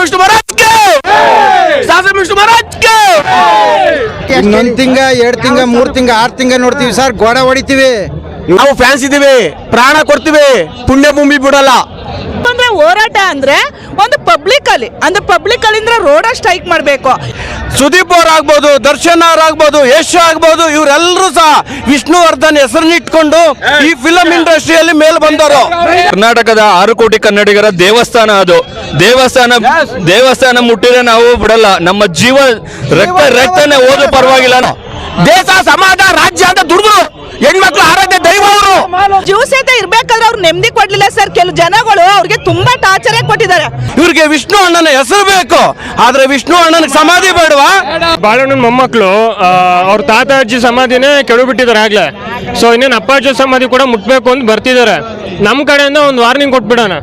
ವಿಷ್ಣು ಮಹಾರಾಜ್ಗೆ ಶಾಸನ ವಿಷ್ಣು ಮಹಾರಾಜ್ಗೆ. ಇನ್ನೊಂದ್ ತಿಂಗ 2 ತಿಂಗ 3 ತಿಂಗ 6 ತಿಂಗ ನೋಡ್ತೀವಿ ಸರ್, ಗೋಡೆ ಹೊಡಿತೀವಿ. ನಾವು ಫ್ಯಾನ್ಸ್ ಇದೀವಿ, ಪ್ರಾಣ ಕೊಡ್ತೀವಿ, ಪುಣ್ಯ ಭೂಮಿ ಬಿಡಲ್ಲ. ಅಂದ್ರೆ ಹೋರಾಟ ಅಂದ್ರೆ ಒಂದು ಪಬ್ಲಿಕ್ ಅಲ್ಲಿಂದ ರೋಡ ಸ್ಟ್ರೈಕ್ ಮಾಡಬೇಕು. ಸುದೀಪ್ ಅವರಾಗ್ಬೋದು, ದರ್ಶನ್ ಅವರಾಗ್ಬೋದು, ಯಶ್ ಆಗ್ಬೋದು, ಇವರೆಲ್ಲರೂ ಸಹ ವಿಷ್ಣುವರ್ಧನ್ ಹೆಸರನ್ನಿಟ್ಕೊಂಡು ಈ ಫಿಲಂ ಇಂಡಸ್ಟ್ರಿಯಲ್ಲಿ ಮೇಲೆ ಬಂದವರು. ಕರ್ನಾಟಕದ 6 ಕೋಟಿ ಕನ್ನಡಿಗರ ದೇವಸ್ಥಾನ ಅದು. ದೇವಸ್ಥಾನ ಮುಟ್ಟಿದ್ರೆ ನಾವು ಬಿಡಲ್ಲ. ನಮ್ಮ ಜೀವ ರಕ್ತನೇ ಹೋದ್ರೂ ಪರವಾಗಿಲ್ಲ. ದೇಶ ಸಮಾಜ ರಾಜ್ಯ ಅಂತ ದುಡ್ದು ಹೆಣ್ಮಕ್ಳು ಆರಾಧ್ಯ ದೈವ ಅವರು. ಜೀವ ಸಹಿತ ಇರ್ಬೇಕಾದ್ರೆ ಅವ್ರು ನೆಮ್ಮದಿ ಕೊಡ್ಲಿಲ್ಲ ಸರ್. ಕೆಲವು ಜನಗಳು ಅವ್ರಿಗೆ ತುಂಬಾ ಟಾರ್ಚರೇ ಕೊಟ್ಟಿದ್ದಾರೆ. ಇವ್ರಿಗೆ ವಿಷ್ಣು ಅಣ್ಣನ ಹೆಸರು ಬೇಕು, ಆದ್ರೆ ವಿಷ್ಣು ಅಣ್ಣನ ಸಮಾಧಿ ಬೇಡವಾ? ಬಾಳಣ್ಣನ ಮೊಮ್ಮಕ್ಕಳು ಅವ್ರ ತಾತ ಅಜ್ಜಿ ಸಮಾಧಿನೇ ಕೆಡಬಿಟ್ಟಿದ್ದಾರೆ ಆಗ್ಲೇ. ಸೊ ಇನ್ನೇನು ಅಪ್ಪಾಜಿ ಸಮಾಧಿ ಕೂಡ ಮುಟ್ಬೇಕು ಅಂತ ಬರ್ತಿದ್ದಾರೆ. ನಮ್ ಕಡೆಯಿಂದ ಒಂದು ವಾರ್ನಿಂಗ್ ಕೊಟ್ಬಿಡೋಣ.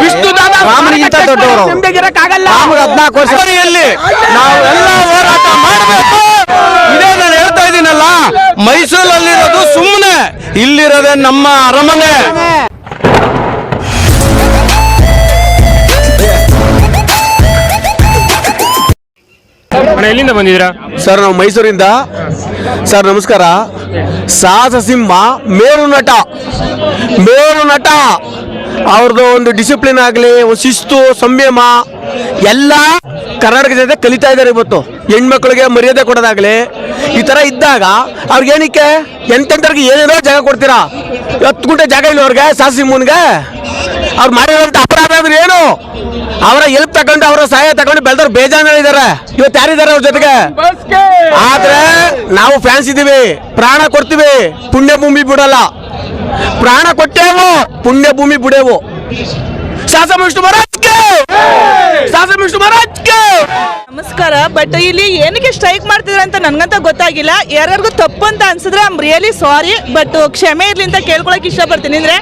ವಿಷ್ಣು ರಾಮನಿಗಿಂತ ದೊಡ್ಡವರು, 14 ವರ್ಷದಲ್ಲಿ ನಾವೆಲ್ಲ ಹೋರಾಟ ಮಾಡಬೇಕು. ಇದೇ ನಾನು ಹೇಳ್ತಾ ಇದ್ದೀನಲ್ಲ, ಮೈಸೂರಲ್ಲಿರೋದು ಸುಮ್ಮನೆ, ಇಲ್ಲಿರೋದೇ ನಮ್ಮ ಅರಮನೆ. ಎಲ್ಲಿಂದ ಬಂದಿದ್ದೀರಾ ಸರ್? ನಾವು ಮೈಸೂರಿಂದ ಸರ್. ನಮಸ್ಕಾರ. ಸಾಹಸ ಸಿಂಹ ಮೇರು ನಟ ಅವ್ರದ್ದು ಒಂದು ಡಿಸಿಪ್ಲಿನ್ ಆಗಲಿ, ಒಂದು ಶಿಸ್ತು ಸಂಯಮ ಎಲ್ಲ ಕರ್ನಾಟಕ ಜೊತೆ ಕಲಿತಾ ಇದ್ದಾರೆ. ಇವತ್ತು ಹೆಣ್ಮಕ್ಳಿಗೆ ಮರ್ಯಾದೆ ಕೊಡೋದಾಗ್ಲಿ, ಈ ತರ ಇದ್ದಾಗ ಅವ್ರಿಗೇನಕ್ಕೆ ಎಂತೆಂಟರ್ಗೆ ಏನೇನೋ ಜಾಗ ಕೊಡ್ತೀರಾ? 10 ಗುಂಟೆ ಜಾಗ ಇಲ್ಲ ಅವ್ರಿಗೆ, ಸಾಹಸ ಸಿಂಹನ್ಗೆ. ಅವ್ರು ಮಾಡಿರೋಂಥ ಅಪರಾಧ ಅಂದ್ರೆ ಏನು? ಅವರ ಹೆಲ್ಪ್ ತಗೊಂಡು, ಅವರ ಸಹಾಯ ತಗೊಂಡು ಬೆಳೆದವ್ರು ಬೇಜಾನ ಇದ್ದಾರೆ. ಇವತ್ತು ಯಾರಿದ್ದಾರೆ ಅವ್ರ ಜೊತೆಗೆ? ಆದ್ರೆ ನಾವು ಫ್ಯಾನ್ಸ್ ಇದೀವಿ, ಪ್ರಾಣ ಕೊಡ್ತೀವಿ, ಪುಣ್ಯ ಭೂಮಿ ಬಿಡಲ್ಲ. ಪ್ರಾಣ ಕೊಟ್ಟೇವು, ಪುಣ್ಯ ಭೂಮಿ ಬಿಡೇವು. ಶಾಸನ ವಿಷ್ಣು ಮಹಾರಾಜ್ಗೆ, ಶಾಸನ ವಿಷ್ಣು ಮಹಾರಾಜ್ಗೆ. ನಮಸ್ಕಾರ. ಬಟ್ ಇಲ್ಲಿ ಏನಕ್ಕೆ ಸ್ಟ್ರೈಕ್ ಮಾಡ್ತಿದ್ರೆ ಅಂತ ನನ್ಗಂತ ಗೊತ್ತಾಗಿಲ್ಲ. ಯಾರ್ಯಾರಿಗೂ ತಪ್ಪು ಅಂತ ಅನ್ಸಿದ್ರೆ I am really sorry, but ಕ್ಷಮೆ ಇರ್ಲಿ ಅಂತ ಕೇಳ್ಕೊಳಕ್ ಇಷ್ಟಪಡ್ತೀನಿ. ಅಂದ್ರೆ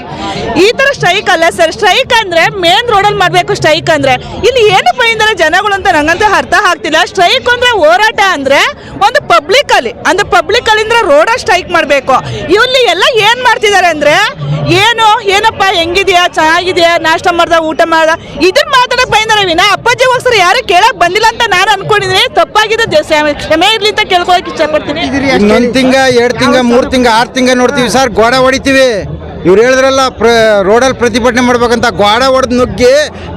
ಈ ತರ ಸ್ಟ್ರೈಕ್ ಅಲ್ಲ ಸರ್. ಸ್ಟ್ರೈಕ್ ಅಂದ್ರೆ ಮೇನ್ ರೋಡಲ್ಲಿ ಮಾಡ್ಬೇಕು. ಸ್ಟ್ರೈಕ್ ಅಂದ್ರೆ ಇಲ್ಲಿ ಏನು ಬೈಂದಾರೆ ಜನಗಳು ಅಂತ ನಂಗಂತ ಅರ್ಥ ಆಗ್ತಿಲ್ಲ. ಸ್ಟ್ರೈಕ್ ಅಂದ್ರೆ ಹೋರಾಟ ಅಂದ್ರೆ ಒಂದು ಪಬ್ಲಿಕ್ ಅಲ್ಲಿಂದ ರೋಡ ಸ್ಟ್ರೈಕ್ ಮಾಡ್ಬೇಕು. ಇಲ್ಲಿ ಎಲ್ಲ ಏನ್ ಮಾಡ್ತಿದ್ದಾರೆ ಅಂದ್ರೆ ಏನಪ್ಪ ಹೆಂಗಿದ್ಯಾ, ಚೆನ್ನಾಗಿದ್ಯಾ, ನಾಷ್ಟ ಮಾಡ್ದ, ಊಟ ಮಾಡ್ದ, ಇದನ್ನ ಮಾತಾಡಕ್ ಬೈಂದಾರೆ ವಿನ ಅಪ್ಪಾಜಿಗೋಸ್ಕರ ಯಾರು ಕೇಳಕ್ ಬಂದಿಲ್ಲ ಅಂತ ನಾನು ಅನ್ಕೊಂಡಿದ್ದೀನಿ. ತಪ್ಪಾಗಿದೆ, ಕ್ಷಮೆ ಇರ್ಲಿ ಅಂತ ಕೇಳ್ಕೊಳಕ್ ಇಷ್ಟಪಡ್ತೀನಿ. ಇನ್ನೊಂದ್ ತಿಂಗ 2 ತಿಂಗ 3 ತಿಂಗ 6 ತಿಂಗ ನೋಡ್ತೀವಿ ಸರ್, ಗೋಡೆ ಹೊಡಿತೀವಿ. ಇವ್ರು ಹೇಳಿದ್ರಲ್ಲ ರೋಡಲ್ಲಿ ಪ್ರತಿಭಟನೆ ಮಾಡ್ಬೇಕಂತ, ಗೋಡೆ ಹೊಡೆದು ನುಗ್ಗಿ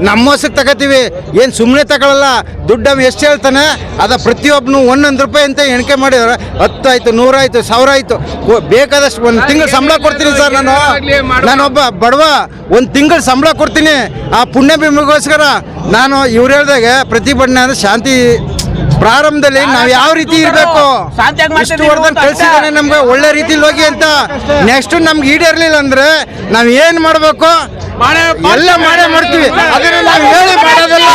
ನಮ್ಮ ಹೊಸಕ್ಕೆ ತಗೋತೀವಿ. ಏನು ಸುಮ್ಮನೆ ತಗೊಳ್ಳಲ್ಲ. ದುಡ್ಡು ಎಷ್ಟು ಹೇಳ್ತಾನೆ ಅದ ಪ್ರತಿಯೊಬ್ಬನು 1 ರೂಪಾಯಿ ಅಂತ ಎಣಿಕೆ ಮಾಡಿದ್ರೆ 10 ಆಯ್ತು, 100 ಆಯ್ತು, 1000 ಆಯ್ತು, ಬೇಕಾದಷ್ಟು 1 ತಿಂಗಳು ಸಂಬಳ ಕೊಡ್ತೀನಿ ಸರ್. ನಾನೊಬ್ಬ ಬಡವ, 1 ತಿಂಗಳು ಸಂಬಳ ಕೊಡ್ತೀನಿ ಆ ಪುಣ್ಯ ಭೂಮಿಗೋಸ್ಕರ. ನಾನು ಇವ್ರು ಹೇಳ್ದಾಗ ಪ್ರತಿಭಟನೆ ಅಂದ್ರೆ ಶಾಂತಿ ಪ್ರಾರಂಭದಲ್ಲಿ ನಾವು ಯಾವ ರೀತಿ ಇರಬೇಕು, ವಿಷ್ಣುವರ್ಧನ್ ಕಳಿಸಿದಾನೆ ನಮ್ಗೆ ಒಳ್ಳೆ ರೀತಿಲಿ ಹೋಗಿ ಅಂತ. ನೆಕ್ಸ್ಟ್ ನಮ್ಗೆ ಈಡೇರ್ಲಿಲ್ಲ ಅಂದ್ರೆ ನಾವ್ ಏನ್ ಮಾಡ್ಬೇಕು ಎಲ್ಲ ಮಾಡ್ತೀವಿ. ಅದನ್ನ ನಾವು ಹೇಳಿ ಮಾಡೋದಲ್ಲ.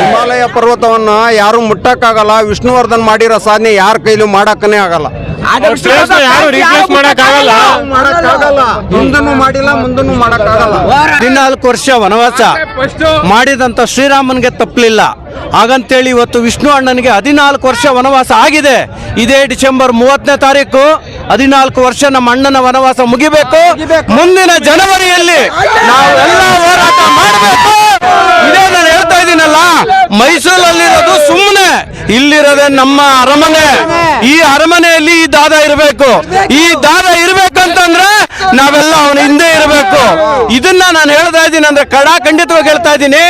ಹಿಮಾಲಯ ಪರ್ವತವನ್ನ ಯಾರು ಮುಟ್ಟಕ್ಕಾಗಲ್ಲ. ವಿಷ್ಣುವರ್ಧನ್ ಮಾಡಿರೋ ಸಾಧನೆ ಯಾರ ಕೈಲೂ ಮಾಡಕ್ಕನೇ ಆಗಲ್ಲ. ಯಾರು ರಿಪ್ಲೇಸ್ ಮಾಡಕ್ಕಾಗಲ್ಲ. ಹಿಂದೂ ಮಾಡಿಲ್ಲ, ಮುಂದೂ ಮಾಡಕ್ಕಾಗಲ್ಲ. 14 ವರ್ಷ ವನವಾಸ ಮಾಡಿದಂತ ಶ್ರೀರಾಮನ್ಗೆ ತಪ್ಪಲಿಲ್ಲ. ಹಾಗಂತೇಳಿ ಇವತ್ತು ವಿಷ್ಣು ಅಣ್ಣನಿಗೆ 14 ವರ್ಷ ವನವಾಸ ಆಗಿದೆ. ಇದೇ ಡಿಸೆಂಬರ್ 30ನೇ ತಾರೀಕು 14 ವರ್ಷ ನಮ್ಮ ಅಣ್ಣನ ವನವಾಸ ಮುಗಿಬೇಕು. ಮುಂದಿನ ಜನವರಿಯಲ್ಲಿ ನಾವೆಲ್ಲ ಹೋರಾಟ ಮಾಡಬೇಕು. ಇದೇ ನಾನು ಹೇಳ್ತಾ ಇದ್ದೀನಲ್ಲ, ಮೈಸೂರಲ್ಲಿರೋದು ಸುಮ್ಮನೆ, ಇಲ್ಲಿರೋದೇ ನಮ್ಮ ಅರಮನೆ. ಈ ಅರಮನೆಯಲ್ಲಿ ಈ ದಾದ ಇರಬೇಕು. ಈ ದಾದ ಇರ್ಬೇಕಂತಂದ್ರೆ ನಾವೆಲ್ಲ ಅವನ ಹಿಂದೆ ಇರಬೇಕು. ಇದನ್ನ ನಾನು ಹೇಳ್ತಾ ಇದ್ದೀನಿ ಅಂದ್ರೆ ಖಂಡಿತವಾಗಿ ಹೇಳ್ತಾ ಇದ್ದೀನಿ.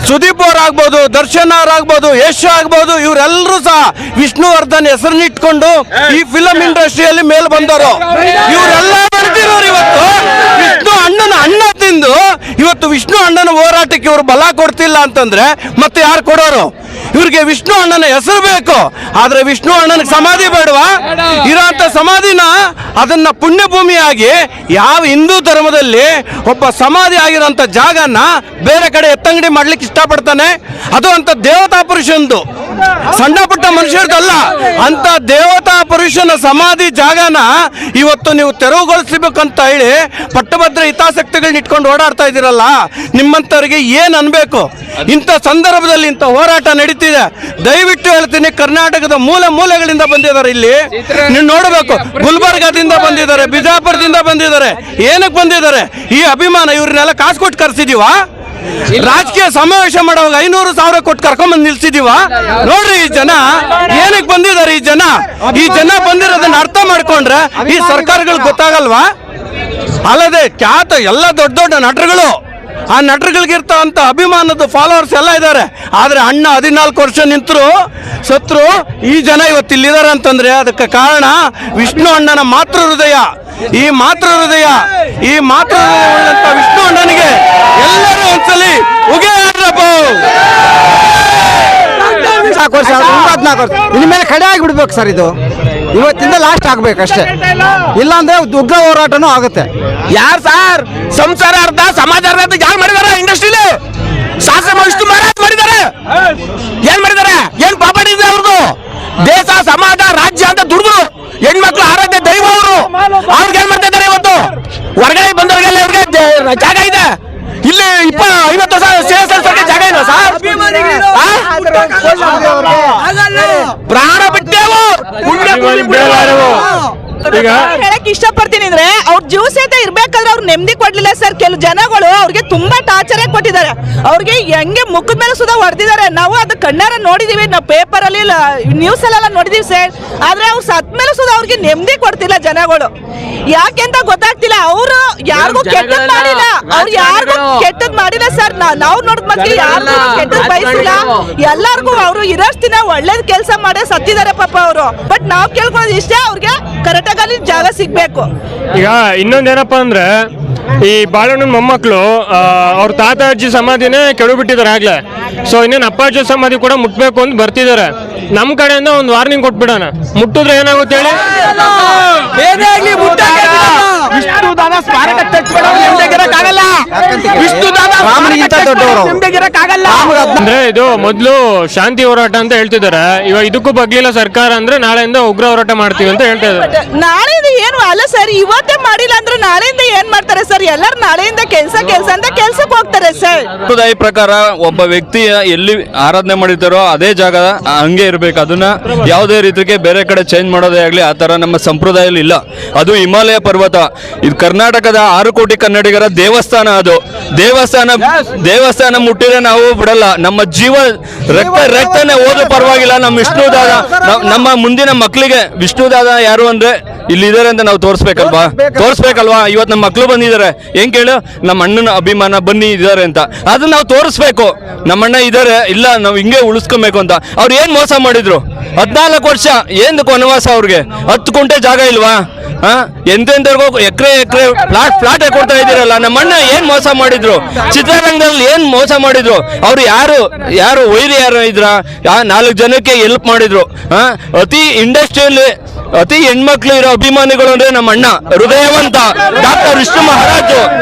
ಸುದೀಪ್ ಅವರಾಗ್ಬೋದು, ದರ್ಶನ್ ಅವರಾಗ್ಬೋದು, ಯಶ್ ಆಗ್ಬೋದು, ಇವರೆಲ್ಲರೂ ಸಹ ವಿಷ್ಣುವರ್ಧನ್ ಹೆಸರನ್ನಿಟ್ಕೊಂಡು ಈ ಫಿಲಂ ಇಂಡಸ್ಟ್ರಿಯಲ್ಲಿ ಮೇಲೆ ಬಂದವರು. ಇವರೆಲ್ಲ ಬರ್ತಿರೋರು ಇವತ್ತು ವಿಷ್ಣು ಅಣ್ಣನ ಅಣ್ಣ ತಿಂದು ಇವತ್ತು ವಿಷ್ಣು ಅಣ್ಣನ ಹೋರಾಟಕ್ಕೆ ಇವರು ಬಲ ಕೊಡ್ತಿಲ್ಲ ಅಂತಂದ್ರೆ ಮತ್ತೆ ಯಾರು ಕೊಡೋರು? ಇವ್ರಿಗೆ ವಿಷ್ಣು ಅಣ್ಣನ ಹೆಸರು ಬೇಕು, ಆದ್ರೆ ವಿಷ್ಣು ಅಣ್ಣನ ಸಮಾಧಿ ಬೇಡವಾ? ಇರೋಂಥ ಸಮಾಧಿನ ಅದನ್ನ ಪುಣ್ಯ ಭೂಮಿಯಾಗಿ ಯಾವ ಹಿಂದೂ ಧರ್ಮದಲ್ಲಿ ಒಬ್ಬ ಸಮಾಧಿ ಆಗಿರೋಂಥ ಜಾಗನ ಬೇರೆ ಕಡೆ ಎತ್ತಂಗಡಿ ಮಾಡ್ಲಿಕ್ಕೆ ಇಷ್ಟಪಡ್ತಾನೆ? ಅದು ಅಂತ ದೇವತಾ ಪುರುಷಂದು ಸಣ್ಣ ಪುಟ್ಟ ಮನುಷ್ಯರದಲ್ಲ, ಅಂತ ದೇವತಾ ಪುರುಷನ ಸಮಾಧಿ ಜಾಗನ ಇವತ್ತು ನೀವು ತೆರವುಗೊಳಿಸಬೇಕಂತ ಹೇಳಿ ಪಟ್ಟಭದ್ರ ಹಿತಾಸಕ್ತಿಗಳನ್ನ ಇಟ್ಕೊಂಡು ಓಡಾಡ್ತಾ ಇದ್ದೀರಲ್ಲ, ನಿಮ್ಮಂಥವ್ರಿಗೆ ಏನು ಅನ್ಬೇಕು? ಇಂಥ ಸಂದರ್ಭದಲ್ಲಿ ಇಂಥ ಹೋರಾಟ ನಡೀತಿದೆ. ದಯವಿಟ್ಟು ಹೇಳ್ತೀನಿ, ಕರ್ನಾಟಕದ ಮೂಲೆಗಳಿಂದ ಬಂದಿದ್ದಾರೆ. ಇಲ್ಲಿ ನೀವು ನೋಡಬೇಕು, ಗುಲ್ಬರ್ಗಾದಿಂದ ಬಂದಿದ್ದಾರೆ, ಬಿಜಾಪುರದಿಂದ ಬಂದಿದ್ದಾರೆ. ಏನಕ್ಕೆ ಬಂದಿದ್ದಾರೆ? ಈ ಅಭಿಮಾನ. ಇವ್ರನ್ನೆಲ್ಲ ಕಾಸು ಕೊಟ್ಟು ಕರ್ಸಿದೀವ? ರಾಜಕೀಯ ಸಮಾವೇಶ ಮಾಡುವಾಗ 500,000 ಕೊಟ್ಟು ಕರ್ಕೊಂಡ್ಬಂದು ನಿಲ್ಸಿದೀವ? ನೋಡ್ರಿ, ಈ ಜನ ಏನಕ್ಕೆ ಬಂದಿದ್ದಾರೆ? ಈ ಜನ ಬಂದಿರೋದನ್ನ ಅರ್ಥ ಮಾಡ್ಕೊಂಡ್ರೆ ಈ ಸರ್ಕಾರಗಳಿಗೆ ಗೊತ್ತಾಗಲ್ವಾ? ಅಲ್ಲದೆ ಖ್ಯಾತ ಎಲ್ಲ ದೊಡ್ಡ ದೊಡ್ಡ ನಟರುಗಳು, ಆ ನಟರುಗಳಿಗಿರ್ತಂತ ಅಭಿಮಾನದ ಫಾಲೋವರ್ಸ್ ಎಲ್ಲ ಇದ್ದಾರೆ. ಆದರೆ ಅಣ್ಣ 14 ವರ್ಷ ನಿಂತರು, ಸತ್ರು. ಈ ಜನ ಇವತ್ತು ಇಲ್ಲಿದ್ದಾರೆ ಅಂತಂದ್ರೆ ಅದಕ್ಕೆ ಕಾರಣ ವಿಷ್ಣು ಅಣ್ಣನ ಮಾತೃ ಹೃದಯ. ಈ ಮಾತೃ ಹೃದಯ ಉಳ್ಳಂತ ವಿಷ್ಣು ಅಣ್ಣನಿಗೆ ಎಲ್ಲರೂ ಒಂದ್ಸಲಿ ಉಗೆ ಹಾಡ್ರಪ್ಪ. 14 ವರ್ಷ, 14 ವರ್ಷ ಇನ್ಮೇಲೆ ಕಡೆ ಆಗಿಬಿಡ್ಬೇಕು ಸರ್. ಇದು ಇವತ್ತಿಂದ ಲಾಸ್ಟ್ ಆಗ್ಬೇಕಷ್ಟೇ, ಇಲ್ಲಾಂದ್ರೆ ಉಗ್ರ ಹೋರಾಟನೂ ಆಗುತ್ತೆ. ಯಾರು ಸರ್ ಸಂಸಾರ ಅರ್ಧ ಸಮಾಜ ಅರ್ಧ ಯಾರು ಮಾಡಿದಾರೆ? ಇಂಡಸ್ಟ್ರಿಲಿ ಶಾಸಕ ವಿಷ್ಣು ಮಹಾರಾಜ್ ಮಾಡಿದ್ದಾರೆ. ಏನ್ ಮಾಡಿದ್ದಾರೆ? ಏನ್ ಪಾಪ ಇದೆ ಅವ್ರದ್ದು? ದೇಶ ಸಮಾಜ ರಾಜ್ಯ ಅಂತ ದುಡಿದ್ರು ಹೆಣ್ಮಕ್ಳು ಆರಾಧ್ಯ ದೈವ ಅವರು. ಅವ್ರಿಗೆ ಏನ್ ಮಾಡ್ತಾ ಇದ್ದಾರೆ ಇವತ್ತು? ಹೊರಗಡೆ ಬಂದವರಿಗೆಲ್ಲ ಇವ್ರಿಗೆ ಜಾಗ ಇದೆ. ಇಲ್ಲಿ 50 ವರ್ಷ ಸೇರಿಸೋಕೆ ಜಾಗ ಇಲ್ಲ ಸರ್. ಪ್ರಾಣ ಬಿಟ್ಟೇವು. ಈಗ ಹೇಳಕ್ ಇಷ್ಟಪಡ್ತೀನಿ ಅಂದ್ರೆ ಅವ್ರ ಜೀವ ಸಹಿತ ಇರ್ಬೇಕಾದ್ರೆ ಅವ್ರು ನೆಮ್ಮದಿ ಕೊಡ್ಲಿಲ್ಲ ಸರ್. ಕೆಲವು ಜನಗಳು ಅವ್ರಿಗೆ ತುಂಬಾ ಟಾರ್ಚರ್ ಕೊಟ್ಟಿದ್ದಾರೆ. ಅವ್ರಿಗೆ ಹೆಂಗೆ ಮುಖದ ಮೇಲೆ ಸುಧಾ ಹೊಡೆದಿದ್ದಾರೆ. ನಾವು ಅದು ಕಣ್ಣಾರ ನೋಡಿದೀವಿ, ನಾವು ಪೇಪರ್ ಅಲ್ಲಿ ನ್ಯೂಸ್ ಅಲ್ಲೆಲ್ಲ ನೋಡಿದೀವಿ ಸರ್. ಆದ್ರೆ ಅವ್ರು ಸತ್ ಮೇಲೆ ಸುಧಾ ಅವ್ರಿಗೆ ನೆಮ್ಮದಿ ಕೊಡ್ತಿಲ್ಲ ಜನಗಳು. ಯಾಕೆಂತ ಗೊತ್ತಾಗ್ತಿಲ್ಲ. ಅವರು ಯಾರಿಗೂ ಕೆಟ್ಟದ್ ಮಾಡಿಲ್ಲ, ಅವ್ರು ಯಾರಿಗೂ ಕೆಟ್ಟದ್ ಮಾಡಿಲ್ಲ ಸರ್. ನಾವು ನೋಡಿದ ಮಕ್ಕಳು ಯಾರಿಗೂ ಕೆಟ್ಟದ್ ಬಯಸಿಲ್ಲ. ಎಲ್ಲಾರ್ಗು ಅವ್ರು ಇರೋಷ್ಟು ದಿನ ಒಳ್ಳೇದ್ ಕೆಲಸ ಮಾಡೇ ಸತ್ತಿದ್ದಾರೆ ಪಾಪ ಅವರು. ಬಟ್ ನಾವ್ ಕೇಳ್ಕೊಳ್ಳೋದು ಇಷ್ಟೇ, ಅವ್ರಿಗೆ ಕರೆಕ್ಟಾಗಿ ಅಲ್ಲಿ ಜಾಗ ಸಿಗ್ಬೇಕು. ಈಗ ಇನ್ನೊಂದೇನಪ್ಪ ಅಂದ್ರೆ, ಈ ಬಾಳಣ್ಣನ ಮೊಮ್ಮಕ್ಕಳು ಅವ್ರ ತಾತ ಅಜ್ಜಿ ಸಮಾಧಿನೇ ಕೆಡು ಬಿಟ್ಟಿದ್ದಾರೆ ಆಗ್ಲೇ. ಸೊ ಇನ್ನೇನು ಅಪ್ಪಾಜಿ ಸಮಾಧಿ ಕೂಡ ಮುಟ್ಬೇಕು ಅಂತ ಬರ್ತಿದ್ದಾರೆ. ನಮ್ಮ ಕಡೆಯಿಂದ ಒಂದು ವಾರ್ನಿಂಗ್ ಕೊಟ್ಬಿಡೋಣ. ಮುಟ್ಟಿದ್ರೆ ಏನಾಗುತ್ತೆ ಹೇಳಿ? ವಿಷ್ಣುದಾದ ಸ್ಮಾರಕ ಅಂದ್ರೆ ಇದು ಮೊದಲು ಶಾಂತಿ ಹೋರಾಟ ಅಂತ ಹೇಳ್ತಿದ್ದಾರೆ. ಇವಾಗ ಇದಕ್ಕೂ ಬಗ್ಲಿಲ್ಲ ಸರ್ಕಾರ ಅಂದ್ರೆ ನಾಳೆಯಿಂದ ಉಗ್ರ ಹೋರಾಟ ಮಾಡ್ತೀವಿ ಅಂತ ಹೇಳ್ತಾ ಇದ್ದಾರೆ. ನಾಳೆಯಿಂದ ಏನು ಅಲ್ಲ ಸರ್, ಇವತ್ತೇ ಮಾಡಿಲ್ಲ ಅಂದ್ರೆ ನಾಳೆಯಿಂದ ಏನ್ ಮಾಡ್ತಾರೆ ಸರ್? ಎಲ್ಲರೂ ನಾಳೆಯಿಂದ ಕೆಲಸ ಅಂತ ಕೆಲ್ಸಕ್ಕೆ ಹೋಗ್ತಾರೆ ಸರ್. ಸಂಪ್ರದಾಯ ಪ್ರಕಾರ ಒಬ್ಬ ವ್ಯಕ್ತಿ ಎಲ್ಲಿ ಆರಾಧನೆ ಮಾಡಿರ್ತಾರೋ ಅದೇ ಜಾಗ ಹಂಗೆ ಇರ್ಬೇಕು. ಅದನ್ನ ಯಾವುದೇ ರೀತಿಗೆ ಬೇರೆ ಕಡೆ ಚೇಂಜ್ ಮಾಡೋದೇ ಆಗ್ಲಿ ಆ ತರ ನಮ್ಮ ಸಂಪ್ರದಾಯದಲ್ಲಿ ಇಲ್ಲ. ಅದು ಹಿಮಾಲಯ ಪರ್ವತ. ಇದು ಕರ್ನಾಟಕದ 6 ಕೋಟಿ ಕನ್ನಡಿಗರ ದೇವಸ್ಥಾನ. ಅದು ದೇವಸ್ಥಾನ ಮುಟ್ಟಿದ್ರೆ ನಾವು ಬಿಡಲ್ಲ. ನಮ್ಮ ಜೀವ ರಕ್ತನೇ ಹೋದ್ರೂ ಪರವಾಗಿಲ್ಲ. ನಮ್ಮ ವಿಷ್ಣುದಾದ, ನಮ್ಮ ಮುಂದಿನ ಮಕ್ಕಳಿಗೆ ವಿಷ್ಣುದಾದ ಯಾರು ಅಂದ್ರೆ ಇಲ್ಲಿದ್ದಾರೆ ಅಂತ ನಾವು ತೋರಿಸ್ಬೇಕಲ್ವಾ? ಇವತ್ತು ನಮ್ಮ ಮಕ್ಕಳು ಬಂದಿದ್ದಾರೆ, ಹೆಂಗ್ ಕೇಳು? ನಮ್ಮ ಅಣ್ಣನ ಅಭಿಮಾನ ಬನ್ನಿ ಇದ್ದಾರೆ ಅಂತ ಅದನ್ನ ನಾವು ತೋರಿಸ್ಬೇಕು. ನಮ್ಮಣ್ಣ ಇದ್ದಾರೆ, ಇಲ್ಲ ನಾವು ಹಿಂಗೆ ಉಳಿಸ್ಕೊಬೇಕು ಅಂತ. ಅವ್ರು ಏನ್ ಮೋಸ ಮಾಡಿದ್ರು? 14 ವರ್ಷ ಏನು ವನವಾಸ? ಅವ್ರಿಗೆ 10 ಗುಂಟೆ ಜಾಗ ಇಲ್ವಾ? ಎಂತೆಂತರ್ಗೋ ಎಕರೆ ಫ್ಲಾಟ್ ಕೊಡ್ತಾ ಇದ್ದೀರಲ್ಲ. ನಮ್ಮಣ್ಣ ಏನ್ ಮೋಸ ಮಾಡಿದ್ರು? ಚಿತ್ರರಂಗದಲ್ಲಿ ಏನ್ ಮೋಸ ಮಾಡಿದ್ರು? ಅವ್ರು ಯಾರು ವೈರಿ ಯಾರು ಇದ್ರ? 4 ಜನಕ್ಕೆ ಹೆಲ್ಪ್ ಮಾಡಿದ್ರು. ಅತಿ ಇಂಡಸ್ಟ್ರಿಯಲ್ಲಿ ಅತಿ ಹೆಣ್ಮಕ್ಳು ಇರೋ ಅಭಿಮಾನಿಗಳು ಅಂದ್ರೆ ನಮ್ಮ ಅಣ್ಣ, ಹೃದಯವಂತ ಡಾಕ್ಟರ್ ವಿಷ್ಣು ಮಹಾರಾಜ್.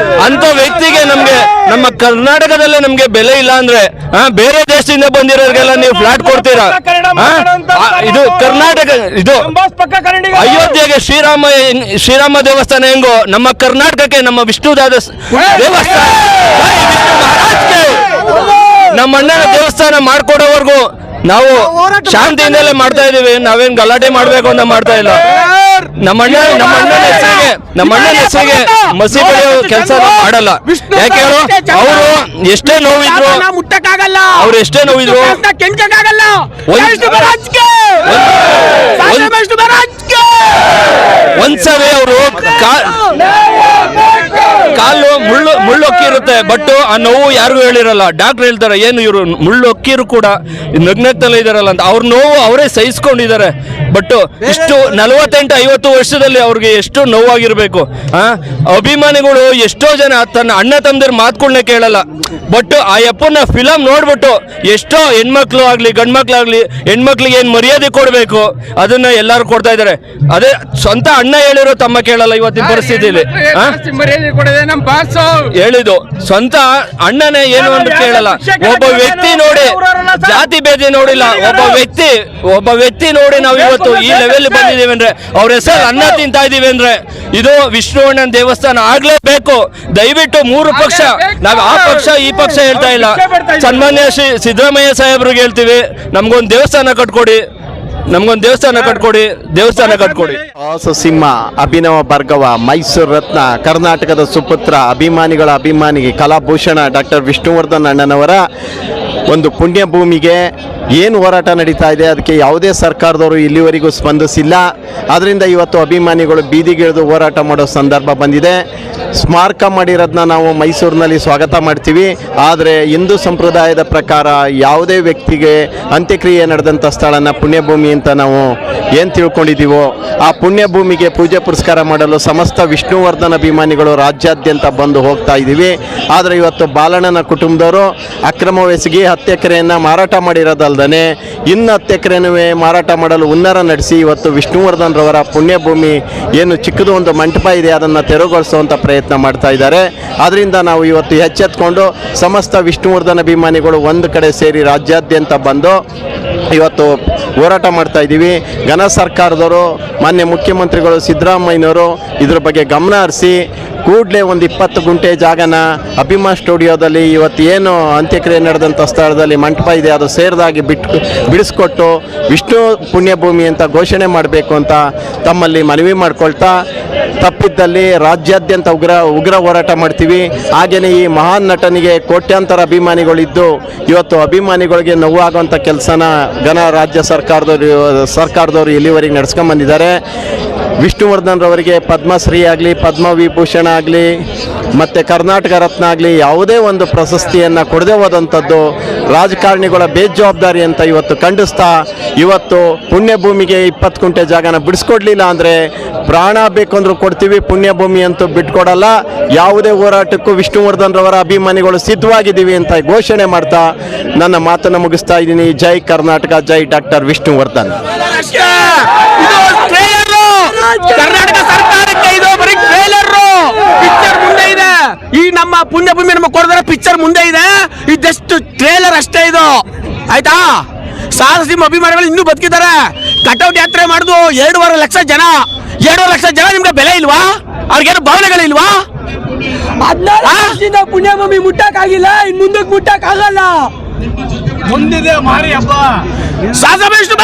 ಅಂತ ವ್ಯಕ್ತಿಗೆ ನಮ್ಮ ಕರ್ನಾಟಕದಲ್ಲೇ ನಮ್ಗೆ ಬೆಲೆ ಇಲ್ಲ ಅಂದ್ರೆ ಬೇರೆ ದೇಶದಿಂದ ಬಂದಿರೋರಿಗೆಲ್ಲ ನೀವು ಫ್ಲಾಟ್ ಕೊಡ್ತೀರಾ? ಇದು ಕರ್ನಾಟಕ, ಇದು ಅಯೋಧ್ಯೆಗೆ ಶ್ರೀರಾಮ ದೇವಸ್ಥಾನ ಹೆಂಗೋ ನಮ್ಮ ಕರ್ನಾಟಕಕ್ಕೆ ನಮ್ಮ ವಿಷ್ಣುದಾದ ದೇವಸ್ಥಾನ ನಮ್ಮ ಅಣ್ಣನ ದೇವಸ್ಥಾನ ಮಾಡ್ಕೊಡೋವರೆಗೂ ನಾವು ಶಾಂತಿಯಿಂದಲೇ ಮಾಡ್ತಾ ಇದೀವಿ. ನಾವೇನ್ ಗಲಾಟೆ ಮಾಡ್ಬೇಕು ಅಂತ ಮಾಡ್ತಾ ಇಲ್ಲ. ನಮ್ಮ ಅಣ್ಣನ ಹೆಸರಿಗೆ ಮಸಿ ಬೆಳೆಯೋ ಕೆಲಸ ಮಾಡಲ್ಲ. ಯಾಕೆ ಹೇಳು? ಅವರು ಎಷ್ಟೇ ನೋವಿದ್ರು ಒಂದ್ಸರಿ ಅವರು ಕಾಲು ಮುಳ್ಳೊಕ್ಕಿ ಇರುತ್ತೆ, ಬಟ್ ಆ ನೋವು ಯಾರಿಗೂ ಹೇಳಿರಲ್ಲ. ಡಾಕ್ಟರ್ ಹೇಳ್ತಾರೆ ಏನು ಇವರು ಮುಳ್ಳೊಕ್ಕಿರು ಕೂಡ ನಗ್ನಗ್ತಲೇ ಇದಾರಲ್ಲ ಅಂತ. ಅವ್ರ ನೋವು ಅವರೇ ಸಹಿಸ್ಕೊಂಡಿದ್ದಾರೆ. ಬಟ್ ಇಷ್ಟು 48-50 ವರ್ಷದಲ್ಲಿ ಅವ್ರಿಗೆ ಎಷ್ಟು ನೋವಾಗಿರ್ಬೇಕು. ಅಭಿಮಾನಿಗಳು ಎಷ್ಟೋ ಜನ ತನ್ನ ಅಣ್ಣ ತಮ್ಮದಿರ ಮಾತುಗಳನ್ನ ಕೇಳಲ್ಲ. ಬಟ್ ಆ ಯಪ್ಪನ ಫಿಲಮ್ ನೋಡ್ಬಿಟ್ಟು ಎಷ್ಟೋ ಹೆಣ್ಮಕ್ಳು ಆಗ್ಲಿ ಗಂಡ್ಮಕ್ಳಾಗ್ಲಿ ಹೆಣ್ಮಕ್ಳಿಗೆ ಏನ್ ಮರ್ಯಾದೆ ಕೊಡ್ಬೇಕು ಅದನ್ನ ಎಲ್ಲಾರು ಕೊಡ್ತಾ ಇದಾರೆ. ಅದೇ ಸ್ವಂತ ಅಣ್ಣ ಹೇಳಿರೋ ತಮ್ಮ ಕೇಳಲ್ಲ ಇವತ್ತಿನ ಪರಿಸ್ಥಿತಿಯಲ್ಲಿ. ಹೇಳಿದ್ದು. ಸ್ವಂತ ಅಣ್ಣನೇ ಏನು ಅಂತ ಕೇಳಲ್ಲ. ಒಬ್ಬ ವ್ಯಕ್ತಿ ನೋಡಿ, ಜಾತಿ ಭೇದ ನೋಡಿಲ್ಲ. ಒಬ್ಬ ವ್ಯಕ್ತಿ ನೋಡಿ ನಾವು ಇವತ್ತು ಈ ಲೆವೆಲ್ ಬಂದಿದ್ದೀವಿ ಅಂದ್ರೆ, ಅವ್ರ ಹೆಸರು ಅನ್ನ ತಿಂತಾ ಇದೀವಿ ಅಂದ್ರೆ, ಇದು ವಿಷ್ಣು ಅಣ್ಣನ ದೇವಸ್ಥಾನ ಆಗ್ಲೇಬೇಕು. ದಯವಿಟ್ಟು 3 ಪಕ್ಷ, ನಾವು ಆ ಪಕ್ಷ ಈ ಪಕ್ಷ ಹೇಳ್ತಾ ಇಲ್ಲ, ಸನ್ಮಾನ್ಯ ಶ್ರೀ ಸಿದ್ದರಾಮಯ್ಯ ಸಾಹೇಬ್ರಿಗೆ ಹೇಳ್ತೀವಿ, ನಮ್ಗೊಂದು ದೇವಸ್ಥಾನ ಕಟ್ಕೊಡಿ. ಸಿಂಹ, ಅಭಿನವ ಭಾರ್ಗವ, ಮೈಸೂರು ರತ್ನ, ಕರ್ನಾಟಕದ ಸುಪುತ್ರ, ಅಭಿಮಾನಿಗಳ ಅಭಿಮಾನಿ, ಕಲಾಭೂಷಣ ಡಾಕ್ಟರ್ ವಿಷ್ಣುವರ್ಧನ್ ಅಣ್ಣನವರ ಒಂದು ಪುಣ್ಯ ಭೂಮಿಗೆ ಏನು ಹೋರಾಟ ನಡೀತಾ ಇದೆ, ಅದಕ್ಕೆ ಯಾವುದೇ ಸರ್ಕಾರದವರು ಇಲ್ಲಿವರೆಗೂ ಸ್ಪಂದಿಸಿಲ್ಲ. ಆದ್ದರಿಂದ ಇವತ್ತು ಅಭಿಮಾನಿಗಳು ಬೀದಿಗಿಳಿದು ಹೋರಾಟ ಮಾಡೋ ಸಂದರ್ಭ ಬಂದಿದೆ. ಸ್ಮಾರಕ ಮಾಡಿರೋದನ್ನ ನಾವು ಮೈಸೂರಿನಲ್ಲಿ ಸ್ವಾಗತ ಮಾಡ್ತೀವಿ. ಆದರೆ ಹಿಂದೂ ಸಂಪ್ರದಾಯದ ಪ್ರಕಾರ ಯಾವುದೇ ವ್ಯಕ್ತಿಗೆ ಅಂತ್ಯಕ್ರಿಯೆ ನಡೆದಂಥ ಸ್ಥಳನ ಪುಣ್ಯಭೂಮಿ ಅಂತ ನಾವು ಏನು ತಿಳ್ಕೊಂಡಿದ್ದೀವೋ, ಆ ಪುಣ್ಯಭೂಮಿಗೆ ಪೂಜೆ ಪುರಸ್ಕಾರ ಮಾಡಲು ಸಮಸ್ತ ವಿಷ್ಣುವರ್ಧನ್ ಅಭಿಮಾನಿಗಳು ರಾಜ್ಯಾದ್ಯಂತ ಬಂದು ಹೋಗ್ತಾ ಇದ್ದೀವಿ. ಆದರೆ ಇವತ್ತು ಬಾಲಣ್ಣನ ಕುಟುಂಬದವರು ಅಕ್ರಮವೆಸಗಿ 10 ಎಕರೆಯನ್ನು ಮಾರಾಟ ಮಾಡಿರೋದಲ್ದೇ ಇನ್ನು 10 ಎಕರೆನೂ ಮಾರಾಟ ಮಾಡಲು ಹುನ್ನಾರ ನಡೆಸಿ ಇವತ್ತು ವಿಷ್ಣುವರ್ಧನ್ ರವರ ಪುಣ್ಯಭೂಮಿ ಏನು ಚಿಕ್ಕದು ಒಂದು ಮಂಟಪ ಇದೆ ಅದನ್ನು ತೆರವುಗೊಳಿಸುವಂಥ ಪ್ರಯತ್ನ ಮಾಡ್ತಾ ಇದ್ದಾರೆ. ಆದ್ದರಿಂದ ನಾವು ಇವತ್ತು ಎಚ್ಚೆತ್ಕೊಂಡು ಸಮಸ್ತ ವಿಷ್ಣುವರ್ಧನ್ ಅಭಿಮಾನಿಗಳು ಒಂದು ಕಡೆ ಸೇರಿ ರಾಜ್ಯಾದ್ಯಂತ ಬಂದು ಇವತ್ತು ಹೋರಾಟ ಮಾಡ್ತಾ ಇದ್ದೀವಿ. ಘನ ಸರ್ಕಾರದವರು, ಮಾನ್ಯ ಮುಖ್ಯಮಂತ್ರಿಗಳು ಸಿದ್ದರಾಮಯ್ಯನವರು ಇದ್ರ ಬಗ್ಗೆ ಗಮನ ಹರಿಸಿ ಕೂಡಲೇ ಒಂದು 20 ಗುಂಟೆ ಜಾಗನ ಅಭಿಮಾನ್ ಸ್ಟುಡಿಯೋದಲ್ಲಿ ಇವತ್ತು ಏನು ಅಂತ್ಯಕ್ರಿಯೆ ನಡೆದಂಥ ಸ್ಥಳದಲ್ಲಿ ಮಂಟಪ ಇದೆ ಅದು ಸೇರಿದಾಗಿ ಬಿಡಿಸ್ಕೊಟ್ಟು ವಿಷ್ಣು ಪುಣ್ಯಭೂಮಿ ಅಂತ ಘೋಷಣೆ ಮಾಡಬೇಕು ಅಂತ ತಮ್ಮಲ್ಲಿ ಮನವಿ ಮಾಡ್ಕೊಳ್ತಾ, ತಪ್ಪಿದ್ದಲ್ಲಿ ರಾಜ್ಯಾದ್ಯಂತ ಉಗ್ರ ಹೋರಾಟ ಮಾಡ್ತೀವಿ. ಹಾಗೆಯೇ ಈ ಮಹಾನ್ ನಟನಿಗೆ ಕೋಟ್ಯಾಂತರ ಅಭಿಮಾನಿಗಳಿದ್ದು ಇವತ್ತು ಅಭಿಮಾನಿಗಳಿಗೆ ನೋವಾಗುವಂಥ ಕೆಲಸನ ಘನ ರಾಜ್ಯ ಸರ್ಕಾರದವರು ಇಲ್ಲಿವರೆಗೆ ನಡೆಸ್ಕೊಂಡ್ಬಂದಿದ್ದಾರೆ. ವಿಷ್ಣುವರ್ಧನ್ ರವರಿಗೆ ಪದ್ಮಶ್ರೀ ಆಗಲಿ, ಪದ್ಮವಿಭೂಷಣ ಆಗಲಿ, ಮತ್ತು ಕರ್ನಾಟಕ ರತ್ನ ಆಗಲಿ ಯಾವುದೇ ಒಂದು ಪ್ರಶಸ್ತಿಯನ್ನು ಕೊಡದೆ ಹೋದಂಥದ್ದು ರಾಜಕಾರಣಿಗಳ ಬೇಜವಾಬ್ದಾರಿ ಅಂತ ಇವತ್ತು ಖಂಡಿಸ್ತಾ, ಇವತ್ತು ಪುಣ್ಯಭೂಮಿಗೆ 20 ಗುಂಟೆ ಜಾಗನ ಬಿಡಿಸ್ಕೊಡ್ಲಿಲ್ಲ ಅಂದರೆ ಪ್ರಾಣ ಬೇಕು ಅಂದರೂ ಕೊಡ್ತೀವಿ, ಪುಣ್ಯಭೂಮಿ ಅಂತೂ ಬಿಟ್ಕೊಡಲ್ಲ. ಯಾವುದೇ ಹೋರಾಟಕ್ಕೂ ವಿಷ್ಣುವರ್ಧನ್ ರವರ ಅಭಿಮಾನಿಗಳು ಸಿದ್ಧವಾಗಿದ್ದೀವಿ ಅಂತ ಘೋಷಣೆ ಮಾಡ್ತಾ ನನ್ನ ಮಾತನ್ನು ಮುಗಿಸ್ತಾ ಇದ್ದೀನಿ. ಜೈ ಕರ್ನಾಟಕ, ಜೈ ಡಾಕ್ಟರ್ ವಿಷ್ಣುವರ್ಧನ್. ಕರ್ನಾಟಕ ಸರ್ಕಾರಕ್ಕೆ ಇದು ಬರೀ ಟ್ರೇಲರ್. ಪಿಕ್ಚರ್ ಮುಂದೆ ಇದೆ. ಈ ನಮ್ಮ ಪುಣ್ಯಭೂಮಿ ನಮ್ಮ ಕೊಡದರೆ ಪಿಕ್ಚರ್ ಮುಂದೆ ಇದೆ. ಇದೆಷ್ಟು ಟ್ರೇಲರ್ ಅಷ್ಟೇ ಇದು, ಆಯ್ತಾ? ಸಾಹಸಿಂಹ ಅಭಿಮಾನಿಗಳು ಇನ್ನೂ ಬದುಕಿದ್ದಾರೆ. ಕಟೌಟ್ ಯಾತ್ರೆ ಮಾಡುದು 2.5 ಲಕ್ಷ ಜನ. 2.5 ಲಕ್ಷ ಜನ ನಿಮ್ಗೆ ಬೆಲೆ ಇಲ್ವಾ? ಅವ್ರಿಗೇನು ಭಾವನೆಗಳಿಲ್ವಾ? ಪುಣ್ಯಭೂಮಿ ಮುಟ್ಟಕ್ಕಾಗಿಲ್ಲ, ಇನ್ ಮುಂದಕ್ಕೆ ಮುಟ್ಟಕ್ಕಾಗಲ್ಲ. ಮುಂದಿದೆ ಮಾರಿ ಹಬ್ಬ. ಸಾಹಸ ವಿಷ್ಣು